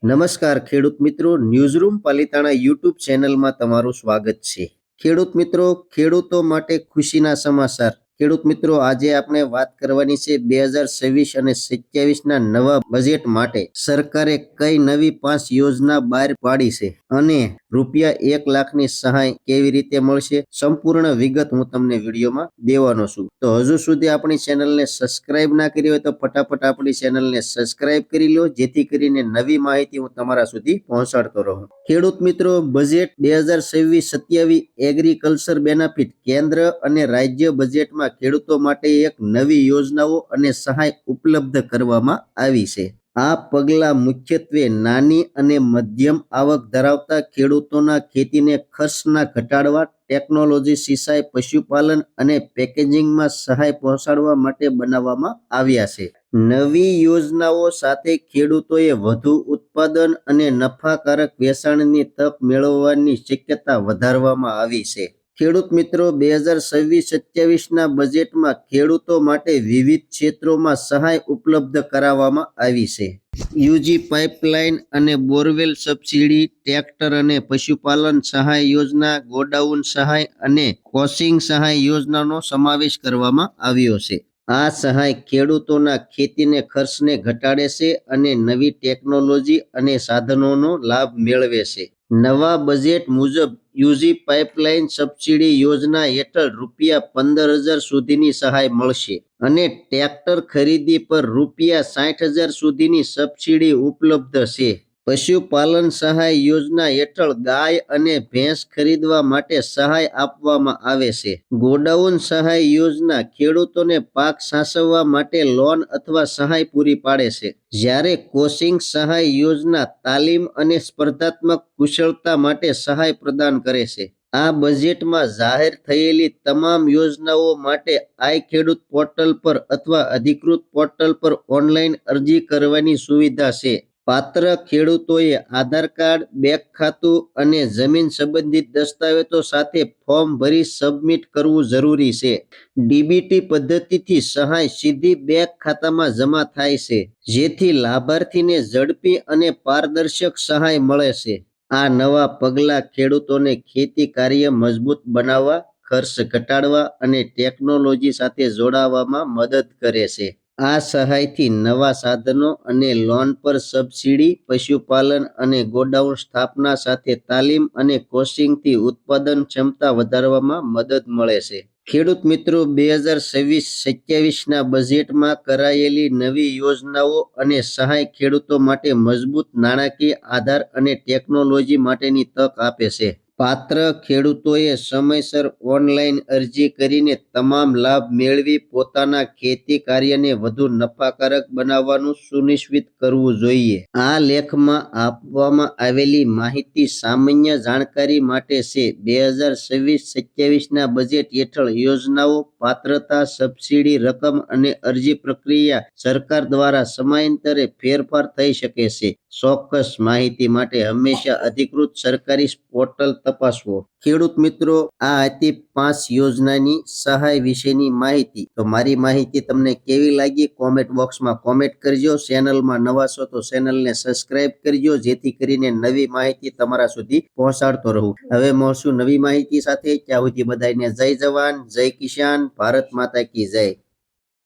નમસ્કાર ખેડૂત મિત્રો, ન્યૂઝરૂમ પાલિતાણા યુટ્યુબ ચેનલમાં તમારું સ્વાગત છે. ખેડૂત મિત્રો, ખેડૂતો માટે ખુશીના સમાચાર. ખેડૂત મિત્રો, આજે આપણે વાત કરવાની છે 2026 અને 27ના નવા બજેટ માટે સરકારે કઈ નવી 5 યોજના બહાર પાડી છે અને ₹1 લાખની સહાય કેવી રીતે મળશે, સંપૂર્ણ વિગત હું તમને વિડીયોમાં દેવાનો છું. તો હજુ સુધી આપણી ચેનલને સબસ્ક્રાઇબ ના કરી હોય તો ફટાફટ આપણી ચેનલને સબસ્ક્રાઇબ કરી લો, જેથી કરીને નવી માહિતી હું તમારા સુધી પહોંચાડતો રહું. ખેડૂત મિત્રો, બજેટ 2026-27 એગ્રીકલ્ચર બેનિફિટ. કેન્દ્ર અને રાજ્ય બજેટમાં ખેડૂતો માટે એક નવી યોજનાઓ અને સહાય ઉપલબ્ધ કરવામાં આવી છે. આ પગલાં મુખ્યત્વે નાની અને મધ્યમ આવક ધરાવતા ખેડૂતોના ખેતીને ખર્ચના ઘટાડવા, ટેકનોલોજી, સિંચાઈ, પશુપાલન અને પેકેજિંગમાં સહાય પહોંચાડવા માટે બનાવવામાં આવ્યા છે. નવી યોજનાઓ સાથે ખેડૂતોએ વધુ ઉત્પાદન અને નફાકારક વેચાણની તક મેળવવાની શક્યતા વધારવામાં આવી છે. ખેડૂત મિત્રો, 2026-27ના બજેટમાં ખેડૂતો માટે વિવિધ ક્ષેત્રોમાં સહાય ઉપલબ્ધ કરાવવામાં આવી છે. યુજી પાઇપલાઇન અને બોરવેલ સબસિડી, ટ્રેક્ટર અને પશુપાલન સહાય યોજના, ગોડાઉન સહાય અને કોચિંગ સહાય યોજનાનો સમાવેશ કરવામાં આવ્યો છે. આ સહાય ખેડૂતોના ખેતીને ખર્ચને ઘટાડે છે અને નવી ટેકનોલોજી અને સાધનોનો લાભ મેળવે છે. નવા બજેટ મુજબ યુજી પાઇપલાઇન સબસિડી યોજના હેઠળ ₹15,000 સુધીની સહાય મળશે અને ટ્રેક્ટર ખરીદી પર ₹60,000 સુધીની સબસિડી ઉપલબ્ધ છે. પશુપાલન સહાય યોજના હેઠળ ગાય અને ભેંસ ખરીદવા માટે સહાય આપવામાં આવે છે. ગોડાઉન સહાય યોજના ખેડૂતોને પાક સાચવવા માટે લોન અથવા સહાય પૂરી પાડે છે, જ્યારે કોચિંગ સહાય યોજના તાલીમ અને સ્પર્ધાત્મક કુશળતા માટે સહાય પ્રદાન કરે છે. આ બજેટમાં જાહેર થયેલી તમામ યોજનાઓ માટે આઈ ખેડૂત પોર્ટલ પર અથવા અધિકૃત પોર્ટલ પર ઓનલાઈન અરજી કરવાની સુવિધા છે. પાત્ર ખેડૂતોએ આધાર કાર્ડ, બેંક ખાતું અને જમીન સંબંધિત દસ્તાવેજો સાથે ફોર્મ ભરી સબમિટ કરવું જરૂરી છે. ડીબીટી પદ્ધતિથી સહાય સીધી બેંક ખાતામાં જમા થાય છે, જેથી લાભાર્થીને ઝડપી અને પારદર્શક સહાય મળે છે. આ નવા પગલાં ખેડૂતોને ખેતી કાર્ય મજબૂત બનાવવા, ખર્ચ ઘટાડવા અને ટેકનોલોજી સાથે જોડાવામાં મદદ કરે છે. આ સહાયથી નવા સાધનો અને લોન પર સબસિડી, પશુપાલન અને ગોડાઉન સ્થાપના સાથે તાલીમ અને કોચિંગથી ઉત્પાદન ક્ષમતા વધારવામાં મદદ મળે છે. ખેડૂત મિત્રો, 2026-27ના બજેટમાં કરાયેલી નવી યોજનાઓ અને સહાય ખેડૂતો માટે મજબૂત નાણાકીય આધાર અને ટેકનોલોજી માટેની તક આપે છે. પાત્ર ખેડૂતોએ સમયસર ઓનલાઈન અરજી કરીને તમામ લાભ મેળવી પોતાના ખેતી કાર્યને વધુ નફાકારક બનાવવાનું સુનિશ્ચિત કરવું જોઈએ. આ લેખમાં આપવામાં આવેલી માહિતી સામાન્ય જાણકારી માટે છે. 2026-27ના બજેટ હેઠળ યોજનાઓ, પાત્રતા, સબસિડી રકમ અને અરજી પ્રક્રિયા સરકાર દ્વારા સમયાંતરે ફેરફાર થઈ શકે છે. ચોક્કસ માહિતી માટે હંમેશા અધિકૃત સરકારી પોર્ટલ તપાસવો. ખેડૂત મિત્રો, આ હતી 5 યોજનાની સહાય વિશેની માહિતી. તો મારી માહિતી તમને કેવી લાગી, કોમેન્ટ બોક્સમાં કોમેન્ટ કરજો. ચેનલમાં નવા છો તો ચેનલને સબસ્ક્રાઇબ કરજો, જેથી કરીને નવી માહિતી તમારા સુધી પહોંચાડતો રહું. હવે મળશું નવી માહિતી સાથે. ત્યાં સુધી બધાને જય જવાન, જય કિસાન, ભારત માતા કી જય.